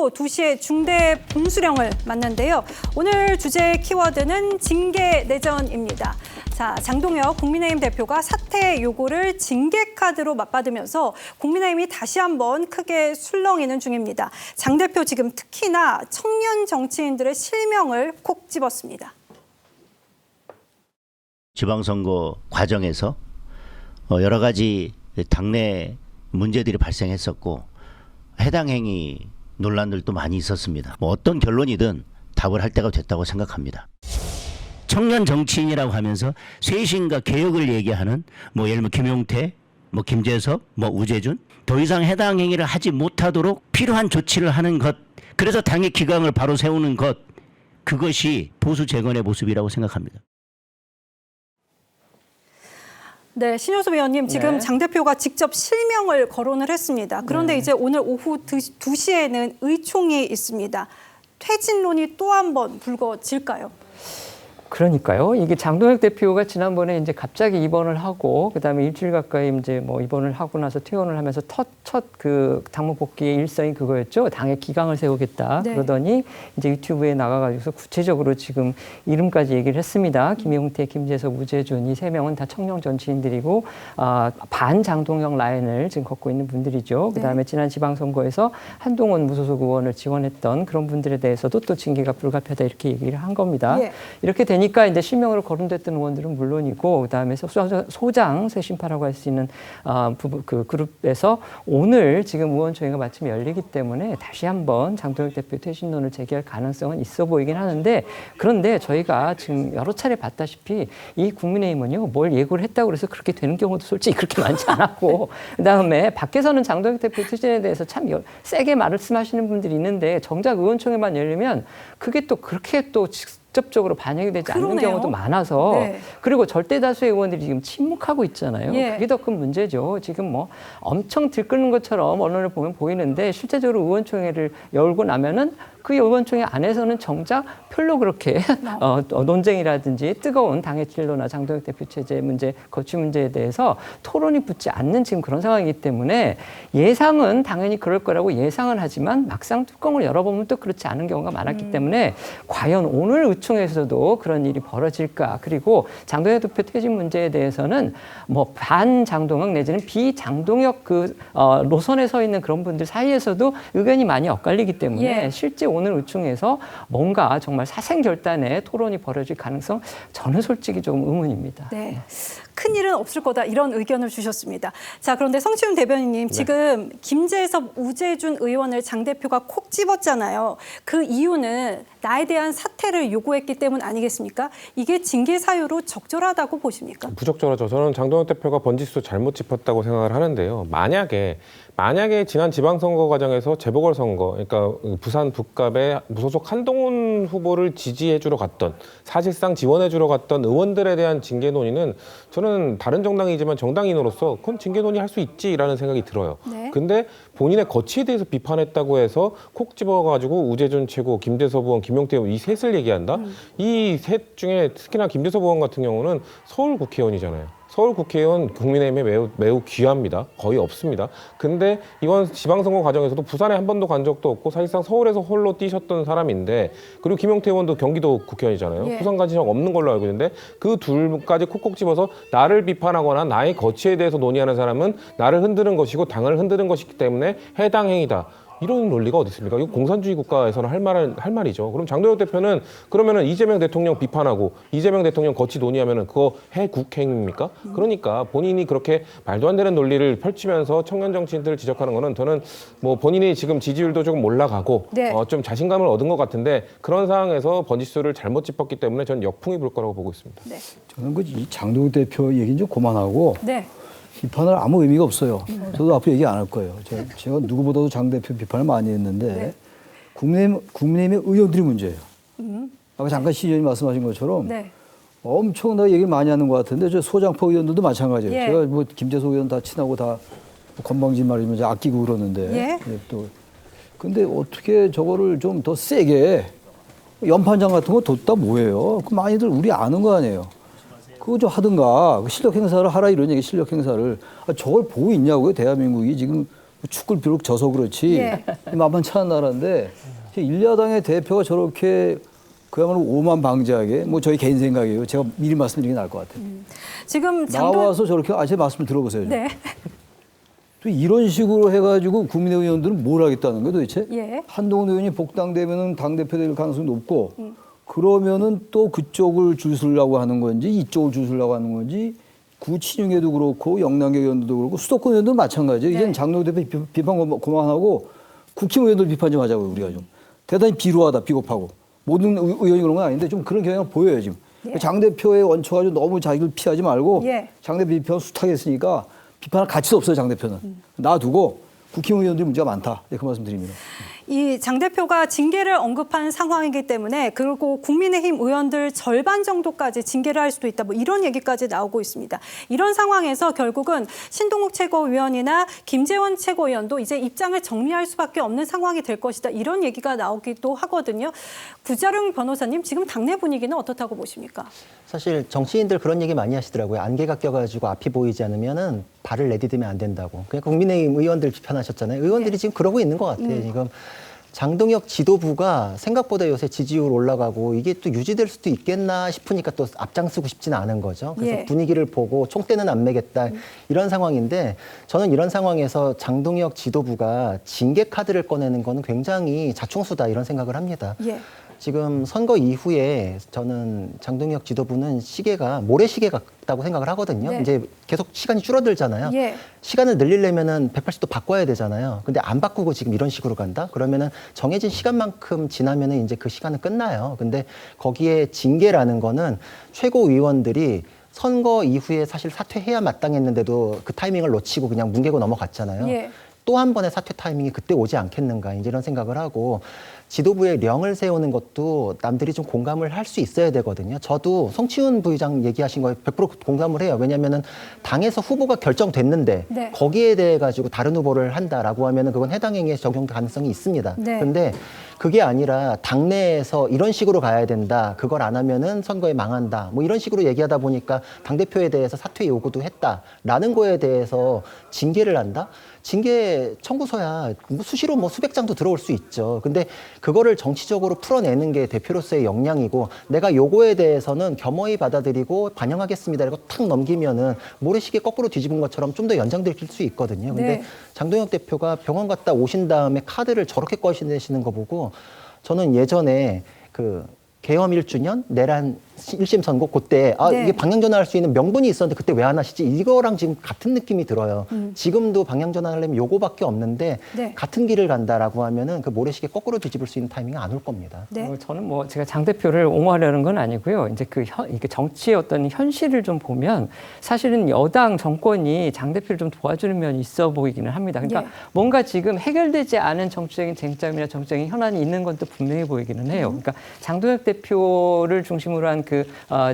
오후 2시에 중대 봉수령을 만난데요. 오늘 주제 키워드는 징계 내전입니다. 자, 장동혁 국민의힘 대표가 사퇴 요구를 징계 카드로 맞받으면서 국민의힘이 다시 한번 크게 술렁이는 중입니다. 장 대표 지금 특히나 청년 정치인들의 실명을 콕 집었습니다. 지방선거 과정에서 여러 가지 당내 문제들이 발생했었고 해당 행위 논란들도 많이 있었습니다. 어떤 결론이든 답을 할 때가 됐다고 생각합니다. 청년 정치인이라고 하면서 쇄신과 개혁을 얘기하는 예를 들면 김용태, 김재섭, 우재준 더 이상 해당 행위를 하지 못하도록 필요한 조치를 하는 것, 그래서 당의 기강을 바로 세우는 것, 그것이 보수 재건의 모습이라고 생각합니다. 네, 신효섭 의원님, 지금 네. 장 대표가 직접 실명을 거론을 했습니다. 그런데 이제 오늘 오후 2시에는 의총이 있습니다. 퇴진론이 또 한 번 불거질까요? 그러니까요. 이게 장동혁 대표가 지난번에 이제 갑자기 입원을 하고 그다음에 일주일 가까이 이제 입원을 하고 나서 퇴원을 하면서 첫 그 당무 복귀의 일성이 그거였죠. 당의 기강을 세우겠다. 네. 그러더니 이제 유튜브에 나가가지고서 구체적으로 지금 이름까지 얘기를 했습니다. 김용태, 김재섭, 우재준 이 세 명은 다 청년 정치인들이고 반 장동혁 라인을 지금 걷고 있는 분들이죠. 그다음에 지난 지방선거에서 한동훈 무소속 의원을 지원했던 그런 분들에 대해서도 또 징계가 불가피하다 이렇게 얘기를 한 겁니다. 예. 이렇게 되니까 이제 실명으로 거론됐던 의원들은 물론이고 그다음에 소장 쇄신파라고 할 수 있는 그 그룹에서 오늘 지금 의원총회가 마침 열리기 때문에 다시 한번 장동혁 대표 퇴진론을 제기할 가능성은 있어 보이긴 하는데, 그런데 저희가 지금 여러 차례 봤다시피 이 국민의힘은요 뭘 예고를 했다고 그래서 그렇게 되는 경우도 솔직히 그렇게 많지 않았고 그다음에 밖에서는 장동혁 대표 퇴진에 대해서 참 세게 말씀하시는 분들이 있는데 정작 의원총회만 열리면 그게 또 그렇게 또 직접적으로 반영이 되지 않는 그러네요. 경우도 많아서 네. 그리고 절대 다수의 의원들이 지금 침묵하고 있잖아요. 예. 그게 더 큰 문제죠. 지금 엄청 들끓는 것처럼 언론을 보면 보이는데 실제적으로 의원총회를 열고 나면은 그 의원총회 안에서는 정작 별로 그렇게 논쟁이라든지 뜨거운 당의 진로나 장동혁 대표 체제 문제, 거취 문제에 대해서 토론이 붙지 않는 지금 그런 상황이기 때문에 예상은 당연히 그럴 거라고 예상은 하지만 막상 뚜껑을 열어보면 또 그렇지 않은 경우가 많았기 때문에 과연 오늘 의총에서도 그런 일이 벌어질까. 그리고 장동혁 대표 퇴진 문제에 대해서는 반 장동혁 내지는 비장동혁 노선에 서 있는 그런 분들 사이에서도 의견이 많이 엇갈리기 때문에 예. 실제 오늘 의총에서 뭔가 정말 사생결단의 토론이 벌어질 가능성 저는 솔직히 좀 의문입니다. 네. 큰일은 없을 거다 이런 의견을 주셨습니다. 자, 그런데 성시훈 대변인님, 지금 김재섭, 우재준 의원을 장 대표가 콕 집었잖아요. 그 이유는 나에 대한 사퇴를 요구했기 때문 아니겠습니까? 이게 징계 사유로 적절하다고 보십니까? 부적절하죠. 저는 장동혁 대표가 번지수 잘못 짚었다고 생각을 하는데요. 만약에 지난 지방선거 과정에서 재보궐선거, 그러니까 부산 북갑의 무소속 한동훈 후보를 지지해주러 갔던, 사실상 지원해주러 갔던 의원들에 대한 징계 논의는 저는 다른 정당이지만 정당인으로서 그건 징계 논의할 수 있지라는 생각이 들어요. 네. 근데 본인의 거취에 대해서 비판했다고 해서 콕 집어가지고 우재준 최고, 김재섭 의원, 김용태 의원 이 셋을 얘기한다? 이 셋 중에 특히나 김재섭 의원 같은 경우는 서울 국회의원이잖아요. 서울 국회의원 국민의힘에 매우 귀합니다. 거의 없습니다. 근데 이번 지방선거 과정에서도 부산에 한 번도 간 적도 없고 사실상 서울에서 홀로 뛰셨던 사람인데, 그리고 김용태 의원도 경기도 국회의원이잖아요. 예. 부산 가신 적 없는 걸로 알고 있는데 그 둘까지 콕콕 집어서 나를 비판하거나 나의 거취에 대해서 논의하는 사람은 나를 흔드는 것이고 당을 흔드는 것이기 때문에 해당 행위다. 이런 논리가 어디 있습니까? 이거 공산주의 국가에서는 할 말이죠. 그럼 장동혁 대표는 그러면은 이재명 대통령 비판하고 이재명 대통령 거취 논의하면은 그거 해국행입니까? 그러니까 본인이 그렇게 말도 안 되는 논리를 펼치면서 청년 정치인들을 지적하는 거는 저는 본인이 지금 지지율도 조금 올라가고 네. 좀 자신감을 얻은 것 같은데 그런 상황에서 번지수를 잘못 짚었기 때문에 저는 역풍이 불 거라고 보고 있습니다. 네. 저는 이 장동혁 대표 얘기는 좀 그만하고 네. 비판을 아무 의미가 없어요. 저도 앞으로 얘기 안 할 거예요. 제가 누구보다도 장 대표 비판을 많이 했는데 네. 국민의힘의 의원들이 문제예요. 아까 잠깐 시의원이 말씀하신 것처럼 네. 엄청나게 얘기를 많이 하는 것 같은데 저 소장포 의원들도 마찬가지예요. 예. 제가 김재석 의원 다 친하고 다 건방진 말이면 아끼고 그러는데 예. 근데 어떻게 저거를 좀 더 세게 연판장 같은 거 뒀다 뭐예요? 그 많이들 우리 아는 거 아니에요. 그거 좀 하든가 실력 행사를 하라 이런 얘기 실력 행사를 저걸 보고 있냐고요. 대한민국이 지금 축구를 비록 져서 그렇지 예. 만만치 않은 나라인데 일야당의 대표가 저렇게 그야말로 오만방자하게 뭐 저희 개인 생각이에요. 제가 미리 말씀드리는 게 나을 것 같아요. 지금 나와서 저렇게 제 말씀을 들어보세요. 좀. 네. 또 이런 식으로 해가지고 국민의 의원들은 뭘 하겠다는 거예요 도대체? 예. 한동훈 의원이 복당되면은 당대표 될 가능성이 높고 그러면은 또 그쪽을 줄 서려고 하는 건지 이쪽을 줄 서려고 하는 건지 구친윤계도 그렇고 영남계 의원들도 그렇고 수도권 의원도 마찬가지예요. 네. 이제는 장로 대표 비판 그만하고 국힘 의원들 비판 좀 하자고요. 우리가 좀. 대단히 비루하다 비겁하고 모든 의원이 그런 건 아닌데 좀 그런 경향을 보여요 지금. 예. 장 대표의 원초가 너무 자기를 피하지 말고 예. 장 대표 비판 숱하겠으니까 비판할 가치도 없어요 장 대표는. 놔두고 국힘 의원들이 문제가 많다. 네, 그 말씀 드립니다. 이 장 대표가 징계를 언급한 상황이기 때문에 그리고 국민의힘 의원들 절반 정도까지 징계를 할 수도 있다. 뭐 이런 얘기까지 나오고 있습니다. 이런 상황에서 결국은 신동욱 최고위원이나 김재원 최고위원도 이제 입장을 정리할 수밖에 없는 상황이 될 것이다. 이런 얘기가 나오기도 하거든요. 구자룡 변호사님, 지금 당내 분위기는 어떻다고 보십니까? 사실 정치인들 그런 얘기 많이 하시더라고요. 안개가 껴가지고 앞이 보이지 않으면은 발을 내디디면 안 된다고. 그냥 국민의힘 의원들 비판하셨잖아요. 의원들이 지금 그러고 있는 것 같아요. 지금 장동혁 지도부가 생각보다 요새 지지율 올라가고 이게 또 유지될 수도 있겠나 싶으니까 또 앞장서고 싶지는 않은 거죠. 그래서 예. 분위기를 보고 총대는 안 매겠다 이런 상황인데 저는 이런 상황에서 장동혁 지도부가 징계 카드를 꺼내는 거는 굉장히 자충수다 이런 생각을 합니다. 예. 지금 선거 이후에 저는 장동혁 지도부는 시계가 모래시계 같다고 생각을 하거든요. 네. 이제 계속 시간이 줄어들잖아요. 예. 시간을 늘리려면은 180도 바꿔야 되잖아요. 근데 안 바꾸고 지금 이런 식으로 간다? 그러면은 정해진 시간만큼 지나면은 이제 그 시간은 끝나요. 근데 거기에 징계라는 거는 최고위원들이 선거 이후에 사실 사퇴해야 마땅했는데도 그 타이밍을 놓치고 그냥 뭉개고 넘어갔잖아요. 예. 또 한 번의 사퇴 타이밍이 그때 오지 않겠는가 이제 이런 생각을 하고 지도부의 령을 세우는 것도 남들이 좀 공감을 할 수 있어야 되거든요. 저도 송치훈 부의장 얘기하신 거에 100% 공감을 해요. 왜냐하면은 당에서 후보가 결정됐는데 네. 거기에 대해 가지고 다른 후보를 한다라고 하면은 그건 해당 행위에 적용 가능성이 있습니다. 네. 근데 그게 아니라 당내에서 이런 식으로 가야 된다. 그걸 안 하면은 선거에 망한다. 뭐 이런 식으로 얘기하다 보니까 당대표에 대해서 사퇴 요구도 했다라는 거에 대해서 징계를 한다? 징계 청구서야 뭐 수시로 뭐 수백 장도 들어올 수 있죠. 근데 그거를 정치적으로 풀어내는 게 대표로서의 역량이고 내가 요거에 대해서는 겸허히 받아들이고 반영하겠습니다. 이러고 탁 넘기면은 모래시계 거꾸로 뒤집은 것처럼 좀 더 연장될 수 있거든요. 근데 네. 장동혁 대표가 병원 갔다 오신 다음에 카드를 저렇게 꺼내시는 거 보고 저는 예전에 그 계엄 1주년 내란 1심 선고 그때 네. 이게 방향 전환할 수 있는 명분이 있었는데 그때 왜 안 하시지? 이거랑 지금 같은 느낌이 들어요. 지금도 방향 전환하려면 요거밖에 없는데 네. 같은 길을 간다라고 하면은 그 모래시계 거꾸로 뒤집을 수 있는 타이밍이 안 올 겁니다. 네. 저는 뭐 제가 장 대표를 옹호하려는 건 아니고요. 이제 이게 정치의 어떤 현실을 좀 보면 사실은 여당 정권이 장 대표를 좀 도와주는 면이 있어 보이기는 합니다. 그러니까 예. 뭔가 지금 해결되지 않은 정치적인 쟁점이나 정치적인 현안이 있는 건 또 분명히 보이기는 해요. 그러니까 장동혁 대표를 중심으로 한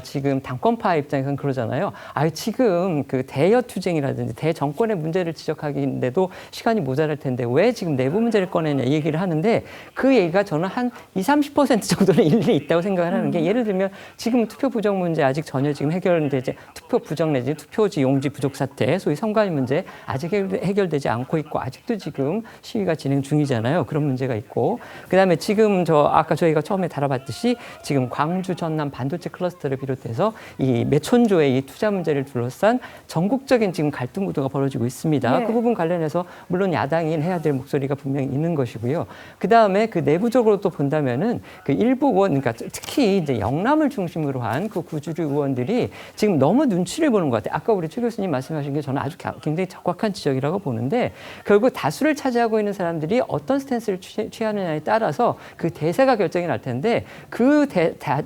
지금 당권파 입장에서는 그러잖아요. 지금 그 대여 투쟁이라든지 대정권의 문제를 지적하기인데도 시간이 모자랄 텐데 왜 지금 내부 문제를 꺼내냐 이 얘기를 하는데 그 얘기가 저는 한 20-30% 정도는 일리 있다고 생각을 하는 게 예를 들면 지금 투표 부정 문제 아직 전혀 지금 해결되지 투표 부정 내지 투표지 용지 부족 사태 소위 선관위 문제 아직 해결되지 않고 있고 아직도 지금 시위가 진행 중이잖아요. 그런 문제가 있고 그다음에 지금 아까 저희가 처음에 다뤄봤듯이 지금 광주 전남 반도체 클러스터를 비롯해서 이 몇천조의 이 투자 문제를 둘러싼 전국적인 지금 갈등 구도가 벌어지고 있습니다. 네. 그 부분 관련해서 물론 야당인 해야 될 목소리가 분명히 있는 것이고요. 그 다음에 그 내부적으로 또 본다면은 그 일부 의원, 그러니까 특히 이제 영남을 중심으로 한 그 구주류 의원들이 지금 너무 눈치를 보는 것 같아요. 아까 우리 최 교수님 말씀하신 게 저는 아주 굉장히 적확한 지적이라고 보는데 결국 다수를 차지하고 있는 사람들이 어떤 스탠스를 취하느냐에 따라서 그 대세가 결정이 날 텐데 그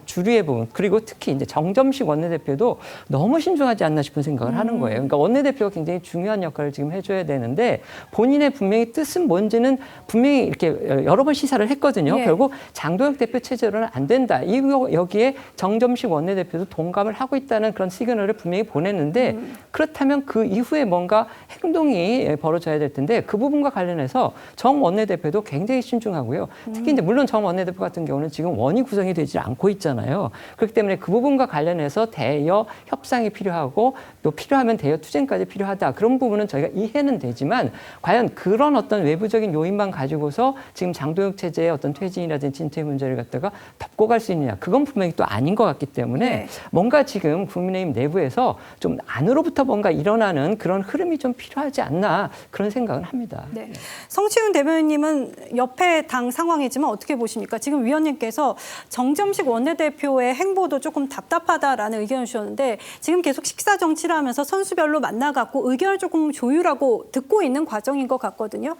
주류의 부분 그리고 특히 이제 정점식 원내대표도 너무 신중하지 않나 싶은 생각을 하는 거예요. 그러니까 원내대표가 굉장히 중요한 역할을 지금 해줘야 되는데 본인의 분명히 뜻은 뭔지는 분명히 이렇게 여러 번 시사를 했거든요. 예. 결국 장동혁 대표 체제로는 안 된다. 여기에 정점식 원내대표도 동감을 하고 있다는 그런 시그널을 분명히 보냈는데 그렇다면 그 이후에 뭔가 행동이 벌어져야 될 텐데 그 부분과 관련해서 정 원내대표도 굉장히 신중하고요. 특히 이제 물론 정 원내대표 같은 경우는 지금 원이 구성이 되지 않고 있잖아요. 그렇기 때문에 때문에 그 부분과 관련해서 대여 협상이 필요하고 또 필요하면 대여 투쟁까지 필요하다. 그런 부분은 저희가 이해는 되지만 과연 그런 어떤 외부적인 요인만 가지고서 지금 장도연 체제의 어떤 퇴진이라든지 진퇴 문제를 갖다가 덮고 갈 수 있느냐. 그건 분명히 또 아닌 것 같기 때문에 네. 뭔가 지금 국민의힘 내부에서 좀 안으로부터 뭔가 일어나는 그런 흐름이 좀 필요하지 않나 그런 생각은 합니다. 네. 성치훈 대변인님은 옆에 당 상황이지만 어떻게 보십니까? 지금 위원님께서 정점식 원내대표의 행보도 조금 답답하다라는 의견을 주셨는데 지금 계속 식사 정치를 하면서 선수별로 만나갖고 의견을 조금 조율하고 듣고 있는 과정인 것 같거든요.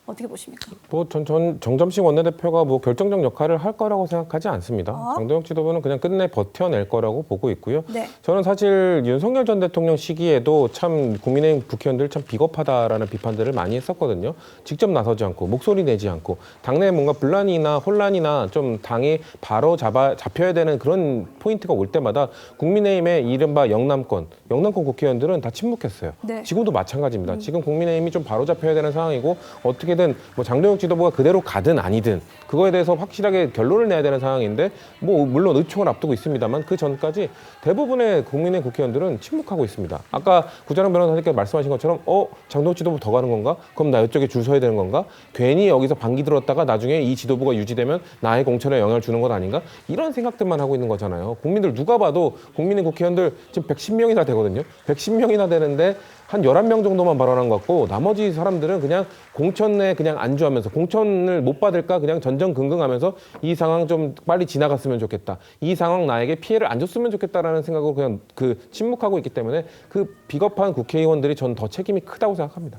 어떻게 보십니까? 전 정점식 원내대표가 뭐 결정적 역할을 할 거라고 생각하지 않습니다. 장도영 지도부는 그냥 끝내 버텨낼 거라고 보고 있고요. 네. 저는 사실 윤석열 전 대통령 시기에도 참 국민의힘 국회의원들 참 비겁하다라는 비판들을 많이 했었거든요. 직접 나서지 않고 목소리 내지 않고 당내에 뭔가 분란이나 혼란이나 좀 당이 바로 잡혀야 되는 그런 포인트가 올 때마다 국민의힘의 이른바 영남권 국회의원들은 다 침묵했어요. 네. 지금도 마찬가지입니다. 지금 국민의힘이 좀 바로 잡혀야 되는 상황이고 어떻게든 뭐 장도영 지도부가 그대로 가든 아니든 그거에 대해서 확실하게 결론을 내야 되는 상황인데 뭐 물론 의총을 앞두고 있습니다만 그 전까지 대부분의 국민의 국회의원들은 침묵하고 있습니다. 아까 구자룡 변호사님께서 말씀하신 것처럼 장도영 지도부 더 가는 건가? 그럼 나 이쪽에 줄 서야 되는 건가? 괜히 여기서 반기 들었다가 나중에 이 지도부가 유지되면 나의 공천에 영향을 주는 것 아닌가? 이런 생각들만 하고 있는 거잖아요. 국민들 누가 봐도 국민의 국회의원들 지금 110명이나 되거든요. 110명이나 되는데 한 11명 정도만 발언한 것 같고 나머지 사람들은 그냥 공천에 그냥 안주하면서 공천을 못 받을까 그냥 전전긍긍하면서 이 상황 좀 빨리 지나갔으면 좋겠다. 이 상황 나에게 피해를 안 줬으면 좋겠다라는 생각으로 그냥 그 침묵하고 있기 때문에 그 비겁한 국회의원들이 전 더 책임이 크다고 생각합니다.